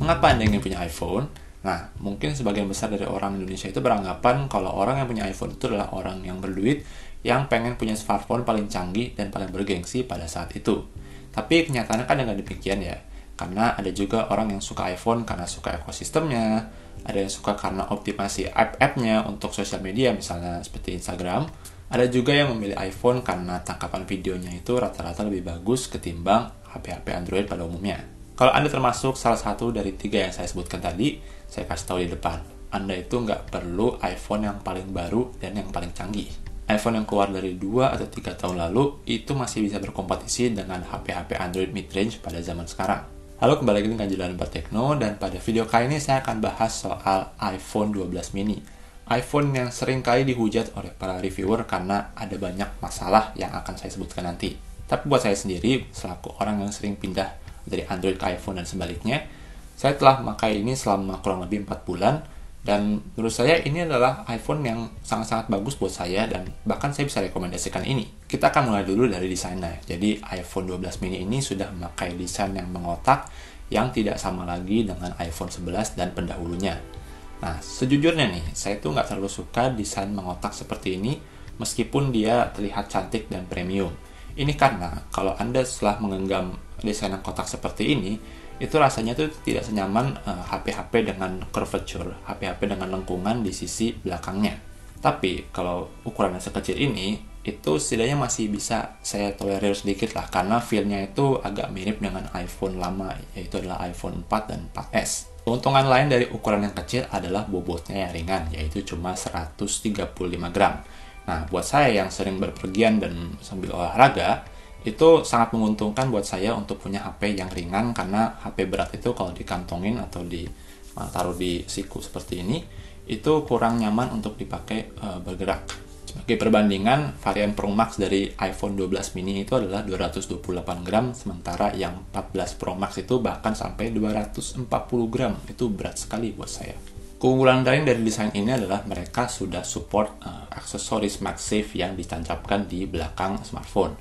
Mengapa Anda ingin punya iPhone? Nah, mungkin sebagian besar dari orang Indonesia itu beranggapan kalau orang yang punya iPhone itu adalah orang yang berduit, yang pengen punya smartphone paling canggih dan paling bergengsi pada saat itu. Tapi kenyataannya kan nggak demikian ya. Karena ada juga orang yang suka iPhone karena suka ekosistemnya, ada yang suka karena optimasi app-nya untuk sosial media misalnya seperti Instagram. Ada juga yang memilih iPhone karena tangkapan videonya itu rata-rata lebih bagus ketimbang HP-HP Android pada umumnya. Kalau Anda termasuk salah satu dari 3 yang saya sebutkan tadi, saya kasih tahu di depan, Anda itu nggak perlu iPhone yang paling baru dan yang paling canggih. iPhone yang keluar dari 2 atau 3 tahun lalu itu masih bisa berkompetisi dengan HP-HP Android mid-range pada zaman sekarang. Halo, kembali lagi dengan Jalan Bertekno, dan pada video kali ini saya akan bahas soal iPhone 12 mini. iPhone yang sering kali dihujat oleh para reviewer karena ada banyak masalah yang akan saya sebutkan nanti. Tapi buat saya sendiri, selaku orang yang sering pindah dari Android ke iPhone dan sebaliknya, saya telah memakai ini selama kurang lebih 4 bulan, dan menurut saya ini adalah iPhone yang sangat-sangat bagus buat saya, dan bahkan saya bisa rekomendasikan ini. Kita akan mulai dulu dari desainnya. Jadi iPhone 12 mini ini sudah memakai desain yang mengotak, yang tidak sama lagi dengan iPhone 11 dan pendahulunya. Nah, sejujurnya nih, saya tuh nggak terlalu suka desain mengotak seperti ini, meskipun dia terlihat cantik dan premium. Ini karena kalau Anda setelah menggenggam desain yang kotak seperti ini, itu rasanya tuh tidak senyaman HP-HP dengan curvature, HP-HP dengan lengkungan di sisi belakangnya. Tapi kalau ukurannya sekecil ini, itu setidaknya masih bisa saya tolerir sedikit lah, karena feel-nya itu agak mirip dengan iPhone lama, yaitu adalah iPhone 4 dan 4S. Keuntungan lain dari ukuran yang kecil adalah bobotnya yang ringan, yaitu cuma 135 gram. Nah, buat saya yang sering berpergian dan sambil olahraga, itu sangat menguntungkan buat saya untuk punya HP yang ringan, karena HP berat itu kalau dikantongin atau taruh di siku seperti ini, itu kurang nyaman untuk dipakai bergerak. Sebagai perbandingan, varian Pro Max dari iPhone 12 mini itu adalah 228 gram, sementara yang 14 Pro Max itu bahkan sampai 240 gram. Itu berat sekali buat saya. Keunggulan lain dari desain ini adalah mereka sudah support aksesoris MagSafe yang ditancapkan di belakang smartphone.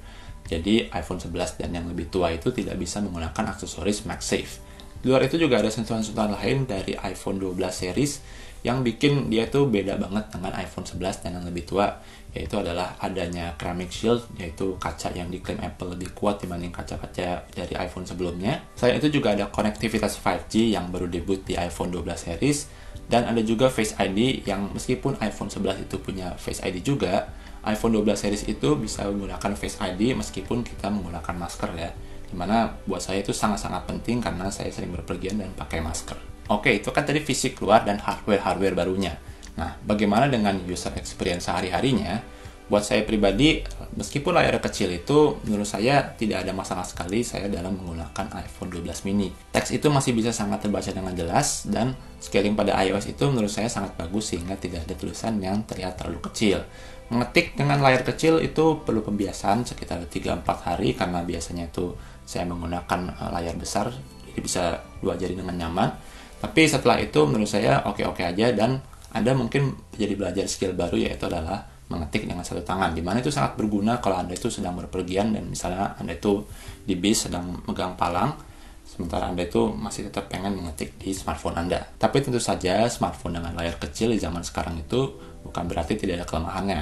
Jadi iPhone 11 dan yang lebih tua itu tidak bisa menggunakan aksesoris MagSafe. Di luar itu juga ada sentuhan-sentuhan lain dari iPhone 12 series yang bikin dia tuh beda banget dengan iPhone 11 dan yang lebih tua, yaitu adalah adanya ceramic shield, yaitu kaca yang diklaim Apple lebih kuat dibanding kaca-kaca dari iPhone sebelumnya. Selain itu juga ada konektivitas 5G yang baru debut di iPhone 12 series, dan ada juga Face ID yang meskipun iPhone 11 itu punya Face ID juga, iPhone 12 series itu bisa menggunakan Face ID meskipun kita menggunakan masker ya. Dimana buat saya itu sangat-sangat penting karena saya sering berpergian dan pakai masker. Oke, itu kan tadi fisik luar dan hardware barunya. Nah, bagaimana dengan user experience sehari-harinya? Buat saya pribadi, meskipun layarnya kecil itu, menurut saya tidak ada masalah sekali saya dalam menggunakan iPhone 12 mini. Teks itu masih bisa sangat terbaca dengan jelas, dan scaling pada iOS itu menurut saya sangat bagus sehingga tidak ada tulisan yang terlihat terlalu kecil. Mengetik dengan layar kecil itu perlu pembiasaan sekitar 3-4 hari, karena biasanya itu saya menggunakan layar besar, jadi bisa 2 jari dengan nyaman. Tapi setelah itu menurut saya oke-oke aja, dan Anda mungkin jadi belajar skill baru, yaitu adalah mengetik dengan satu tangan, dimana itu sangat berguna kalau Anda itu sedang berpergian dan misalnya Anda itu di bis sedang megang palang, sementara Anda itu masih tetap pengen mengetik di smartphone Anda. Tapi tentu saja smartphone dengan layar kecil di zaman sekarang itu bukan berarti tidak ada kelemahannya.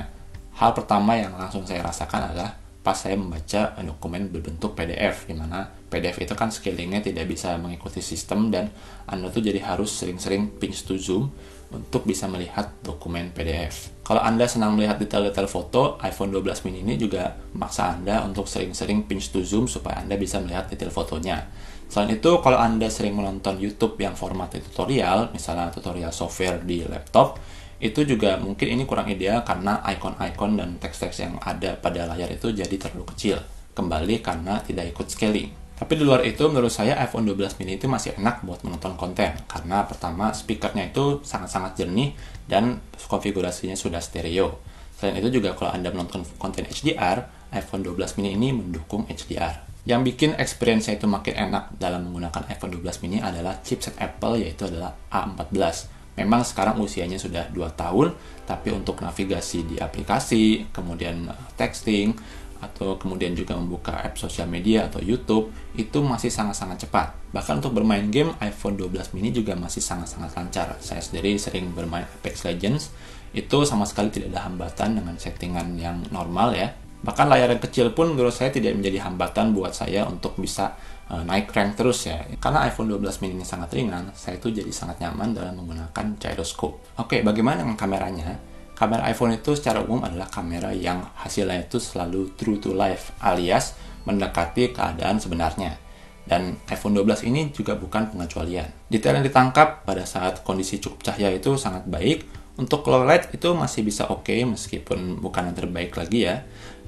Hal pertama yang langsung saya rasakan adalah pas saya membaca dokumen berbentuk PDF, di mana PDF itu kan scalingnya tidak bisa mengikuti sistem, dan Anda tuh jadi harus sering-sering pinch to zoom untuk bisa melihat dokumen PDF. Kalau Anda senang melihat detail-detail foto, iPhone 12 mini ini juga memaksa Anda untuk sering-sering pinch to zoom supaya Anda bisa melihat detail fotonya. Selain itu, kalau Anda sering menonton YouTube yang formatnya tutorial, misalnya tutorial software di laptop, itu juga mungkin ini kurang ideal karena icon-icon dan teks-teks yang ada pada layar itu jadi terlalu kecil. Kembali karena tidak ikut scaling. Tapi di luar itu, menurut saya iPhone 12 mini itu masih enak buat menonton konten. Karena pertama, speakernya itu sangat-sangat jernih dan konfigurasinya sudah stereo. Selain itu juga kalau Anda menonton konten HDR, iPhone 12 mini ini mendukung HDR. Yang bikin experience-nya itu makin enak dalam menggunakan iPhone 12 mini adalah chipset Apple, yaitu adalah A14. Memang sekarang usianya sudah 2 tahun, tapi untuk navigasi di aplikasi, kemudian texting, atau kemudian juga membuka app sosial media atau YouTube, itu masih sangat-sangat cepat. Bahkan untuk bermain game, iPhone 12 mini juga masih sangat-sangat lancar. Saya sendiri sering bermain Apex Legends, itu sama sekali tidak ada hambatan dengan settingan yang normal ya. Bahkan layar yang kecil pun menurut saya tidak menjadi hambatan buat saya untuk bisa naik rank terus ya. Karena iPhone 12 mini ini sangat ringan, saya itu jadi sangat nyaman dalam menggunakan gyroscope. Oke, bagaimana dengan kameranya? Kamera iPhone itu secara umum adalah kamera yang hasilnya itu selalu true to life, alias mendekati keadaan sebenarnya. Dan iPhone 12 ini juga bukan pengecualian. Detail yang ditangkap pada saat kondisi cukup cahaya itu sangat baik. Untuk low light itu masih bisa oke, meskipun bukan yang terbaik lagi ya.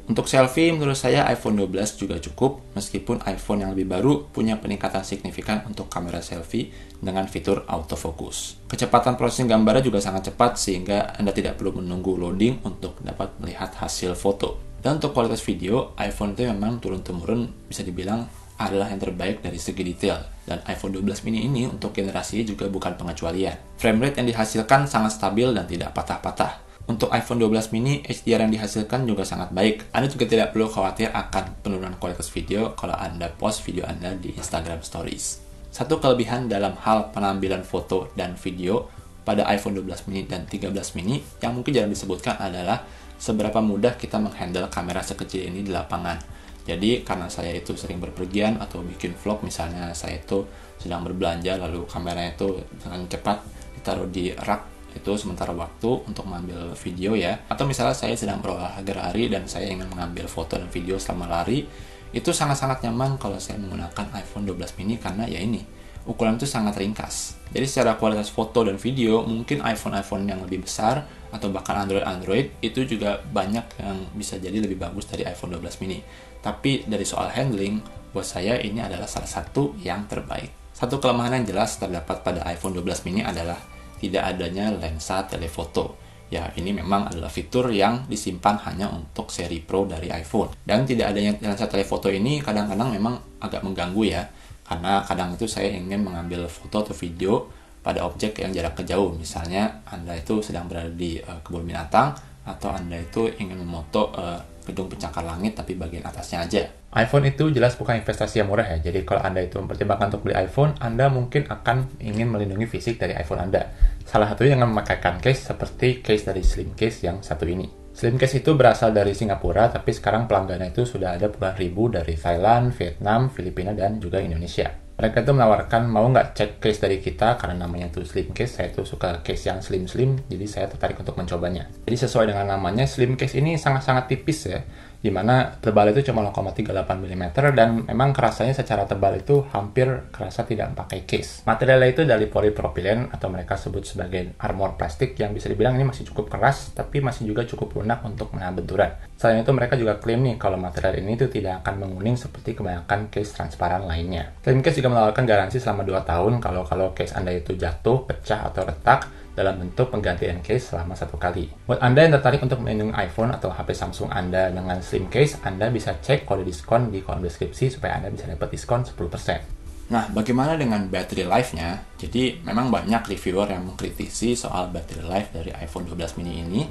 Untuk selfie, menurut saya iPhone 12 juga cukup, meskipun iPhone yang lebih baru punya peningkatan signifikan untuk kamera selfie dengan fitur autofocus. Kecepatan processing gambarnya juga sangat cepat, sehingga Anda tidak perlu menunggu loading untuk dapat melihat hasil foto. Dan untuk kualitas video, iPhone itu memang turun-temurun bisa dibilang adalah yang terbaik dari segi detail. Dan iPhone 12 mini ini untuk generasi juga bukan pengecualian. Frame rate yang dihasilkan sangat stabil dan tidak patah-patah. Untuk iPhone 12 mini, HDR yang dihasilkan juga sangat baik. Anda juga tidak perlu khawatir akan penurunan kualitas video kalau Anda post video Anda di Instagram Stories. Satu kelebihan dalam hal penampilan foto dan video pada iPhone 12 mini dan 13 mini yang mungkin jarang disebutkan adalah seberapa mudah kita menghandle kamera sekecil ini di lapangan. Jadi karena saya itu sering berpergian atau bikin vlog, misalnya saya itu sedang berbelanja lalu kameranya itu dengan cepat ditaruh di rak itu sementara waktu untuk mengambil video ya, atau misalnya saya sedang berolahraga lari dan saya ingin mengambil foto dan video selama lari, itu sangat-sangat nyaman kalau saya menggunakan iPhone 12 mini karena ya ini ukuran itu sangat ringkas. Jadi secara kualitas foto dan video mungkin iPhone yang lebih besar atau bahkan Android itu juga banyak yang bisa jadi lebih bagus dari iPhone 12 mini. Tapi dari soal handling, buat saya ini adalah salah satu yang terbaik. Satu kelemahan yang jelas terdapat pada iPhone 12 mini adalah tidak adanya lensa telefoto. Ya, ini memang adalah fitur yang disimpan hanya untuk seri Pro dari iPhone. Dan tidak adanya lensa telefoto ini kadang-kadang memang agak mengganggu ya. Karena kadang itu saya ingin mengambil foto atau video pada objek yang jarak jauh. Misalnya Anda itu sedang berada di kebun binatang, atau Anda itu ingin memoto gedung pencakar langit tapi bagian atasnya aja. iPhone itu jelas bukan investasi yang murah ya. Jadi kalau Anda itu mempertimbangkan untuk beli iPhone, Anda mungkin akan ingin melindungi fisik dari iPhone Anda. Salah satunya dengan memakaikan case seperti case dari Slim Case yang satu ini. Slim Case itu berasal dari Singapura, tapi sekarang pelanggannya itu sudah ada puluhan ribu dari Thailand, Vietnam, Filipina, dan juga Indonesia. Mereka itu menawarkan mau nggak cek case dari kita karena namanya tuh Slim Case. Saya tuh suka case yang slim-slim, jadi saya tertarik untuk mencobanya. Jadi sesuai dengan namanya, Slim Case ini sangat-sangat tipis ya, dimana tebal itu cuma 0,38 mm dan memang kerasanya secara tebal itu hampir kerasa tidak pakai case. Materialnya itu dari polipropilen atau mereka sebut sebagai armor plastik yang bisa dibilang ini masih cukup keras tapi masih juga cukup lunak untuk menahan benturan. Selain itu mereka juga klaim nih kalau material ini itu tidak akan menguning seperti kebanyakan case transparan lainnya. Slim Case juga menawarkan garansi selama 2 tahun kalau case Anda itu jatuh, pecah atau retak dalam bentuk penggantian case selama 1 kali. Buat Anda yang tertarik untuk melindungi iPhone atau HP Samsung Anda dengan Slim Case, Anda bisa cek kode diskon di kolom deskripsi supaya Anda bisa dapat diskon 10%. Nah, bagaimana dengan battery life-nya? Jadi, memang banyak reviewer yang mengkritisi soal battery life dari iPhone 12 mini ini,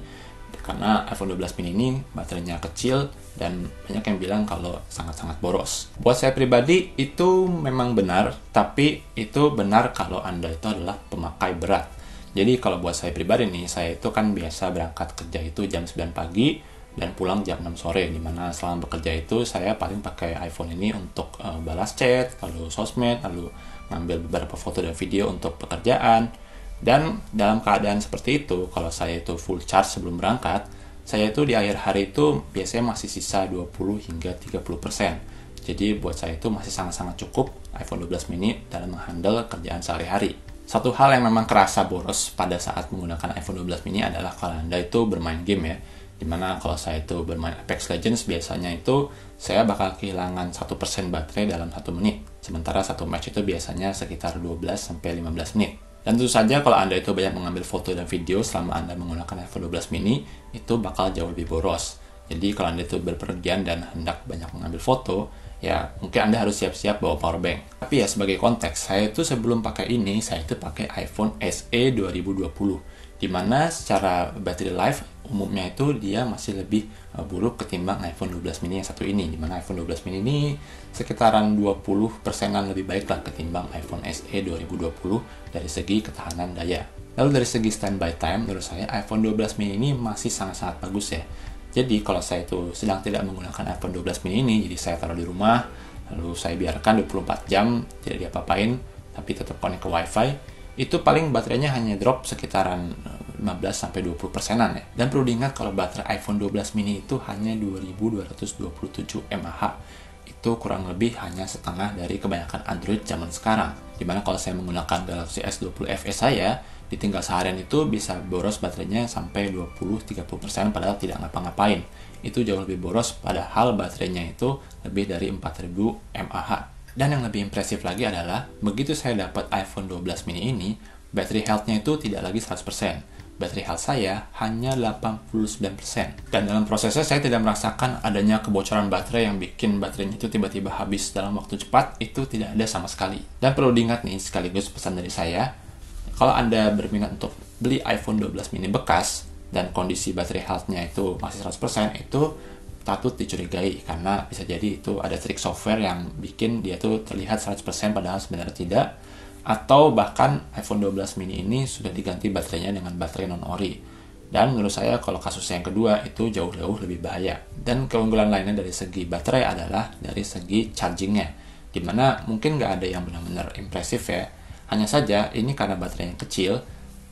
karena iPhone 12 mini ini baterainya kecil dan banyak yang bilang kalau sangat-sangat boros. Buat saya pribadi, itu memang benar, tapi itu benar kalau Anda itu adalah pemakai berat. Jadi kalau buat saya pribadi nih, saya itu kan biasa berangkat kerja itu jam 9 pagi dan pulang jam 6 sore, dimana selama bekerja itu saya paling pakai iPhone ini untuk balas chat, lalu sosmed, lalu ngambil beberapa foto dan video untuk pekerjaan. Dan dalam keadaan seperti itu, kalau saya itu full charge sebelum berangkat, saya itu di akhir hari itu biasanya masih sisa 20 hingga 30%. Jadi buat saya itu masih sangat-sangat cukup iPhone 12 mini dalam menghandle kerjaan sehari-hari. Satu hal yang memang kerasa boros pada saat menggunakan iPhone 12 mini adalah kalau Anda itu bermain game ya. Dimana kalau saya itu bermain Apex Legends biasanya itu saya bakal kehilangan 1% baterai dalam 1 menit. Sementara satu match itu biasanya sekitar 12-15 menit. Dan tentu saja kalau Anda itu banyak mengambil foto dan video selama Anda menggunakan iPhone 12 mini, itu bakal jauh lebih boros. Jadi kalau Anda itu berpergian dan hendak banyak mengambil foto, ya mungkin Anda harus siap-siap bawa power bank. Tapi ya sebagai konteks, saya itu sebelum pakai ini, saya itu pakai iPhone SE 2020 Dimana secara battery life umumnya itu dia masih lebih buruk ketimbang iPhone 12 mini yang satu ini. Dimana iPhone 12 mini ini sekitaran 20%-an lebih baik lah ketimbang iPhone SE 2020 dari segi ketahanan daya. Lalu dari segi standby time, menurut saya iPhone 12 mini ini masih sangat-sangat bagus ya. Jadi kalau saya itu sedang tidak menggunakan iPhone 12 mini ini, jadi saya taruh di rumah, lalu saya biarkan 24 jam, tidak diapa-apain, tapi tetap connect ke WiFi, itu paling baterainya hanya drop sekitaran 15-20%an ya. Dan perlu diingat kalau baterai iPhone 12 mini itu hanya 2227 mAh. Itu kurang lebih hanya setengah dari kebanyakan Android zaman sekarang. Dimana kalau saya menggunakan Galaxy S20 FE saya, ditinggal seharian itu bisa boros baterainya sampai 20-30% padahal tidak ngapa-ngapain. Itu jauh lebih boros padahal baterainya itu lebih dari 4000 mAh. Dan yang lebih impresif lagi adalah begitu saya dapat iPhone 12 mini ini, battery health-nya itu tidak lagi 100%. Battery health saya hanya 89%. Dan dalam prosesnya saya tidak merasakan adanya kebocoran baterai yang bikin baterainya itu tiba-tiba habis dalam waktu cepat, itu tidak ada sama sekali. Dan perlu diingat nih, sekaligus pesan dari saya, kalau Anda berminat untuk beli iPhone 12 mini bekas dan kondisi baterai health-nya itu masih 100%, itu patut dicurigai karena bisa jadi itu ada trik software yang bikin dia tuh terlihat 100% padahal sebenarnya tidak, atau bahkan iPhone 12 mini ini sudah diganti baterainya dengan baterai non-ori. Dan menurut saya kalau kasus yang kedua itu jauh-jauh lebih bahaya. Dan keunggulan lainnya dari segi baterai adalah dari segi chargingnya, dimana mungkin nggak ada yang benar-benar impresif ya. Hanya saja ini karena baterainya kecil,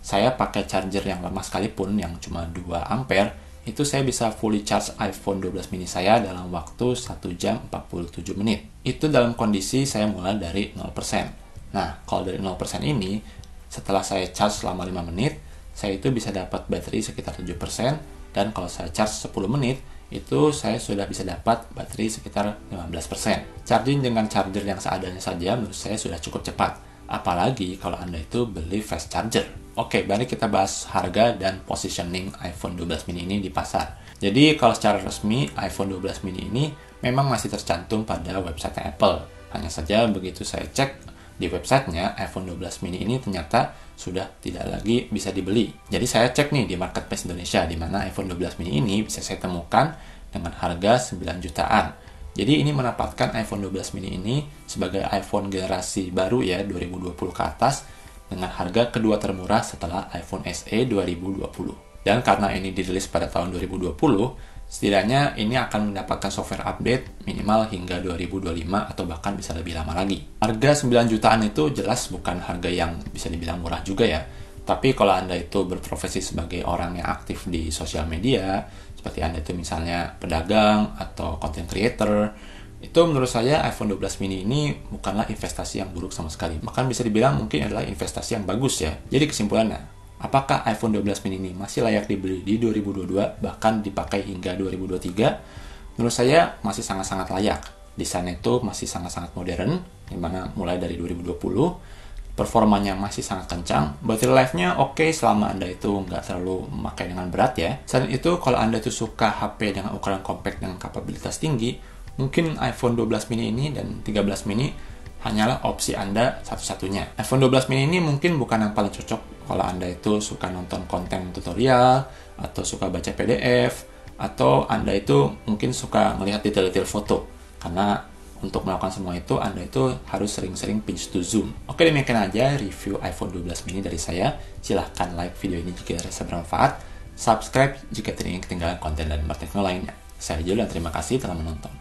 saya pakai charger yang lama sekalipun yang cuma 2 ampere, itu saya bisa fully charge iPhone 12 mini saya dalam waktu 1 jam 47 menit. Itu dalam kondisi saya mulai dari 0%. Nah, kalau dari 0% ini, setelah saya charge selama 5 menit, saya itu bisa dapat baterai sekitar 7%, dan kalau saya charge 10 menit, itu saya sudah bisa dapat baterai sekitar 15%. Charging dengan charger yang seadanya saja menurut saya sudah cukup cepat. Apalagi kalau Anda itu beli fast charger. Oke, mari kita bahas harga dan positioning iPhone 12 mini ini di pasar. Jadi kalau secara resmi, iPhone 12 mini ini memang masih tercantum pada website Apple. Hanya saja begitu saya cek di websitenya, iPhone 12 mini ini ternyata sudah tidak lagi bisa dibeli. Jadi saya cek nih di Marketplace Indonesia, di mana iPhone 12 mini ini bisa saya temukan dengan harga 9 jutaan. Jadi ini menempatkan iPhone 12 mini ini sebagai iPhone generasi baru ya, 2020 ke atas, dengan harga kedua termurah setelah iPhone SE 2020. Dan karena ini dirilis pada tahun 2020, setidaknya ini akan mendapatkan software update minimal hingga 2025 atau bahkan bisa lebih lama lagi. Harga 9 jutaan itu jelas bukan harga yang bisa dibilang murah juga ya. Tapi kalau Anda itu berprofesi sebagai orang yang aktif di sosial media, seperti Anda itu misalnya pedagang atau content creator, itu menurut saya iPhone 12 mini ini bukanlah investasi yang buruk sama sekali. Bahkan bisa dibilang mungkin adalah investasi yang bagus ya. Jadi kesimpulannya, apakah iPhone 12 mini ini masih layak dibeli di 2022, bahkan dipakai hingga 2023? Menurut saya masih sangat-sangat layak. Desainnya itu masih sangat-sangat modern, dimana mulai dari 2020, performanya masih sangat kencang, battery life-nya oke selama Anda itu nggak terlalu memakai dengan berat ya. Selain itu, kalau Anda itu suka HP dengan ukuran compact dengan kapabilitas tinggi, mungkin iPhone 12 mini ini dan 13 mini hanyalah opsi Anda satu-satunya. iPhone 12 mini ini mungkin bukan yang paling cocok kalau Anda itu suka nonton konten tutorial, atau suka baca PDF, atau Anda itu mungkin suka melihat detail-detail foto. Karena untuk melakukan semua itu, Anda itu harus sering-sering pinch to zoom. Oke, demikian aja review iPhone 12 mini dari saya. Silahkan like video ini jika dirasa bermanfaat. Subscribe jika tidak ingin ketinggalan konten dan berteknologi lainnya. Saya Joel dan terima kasih telah menonton.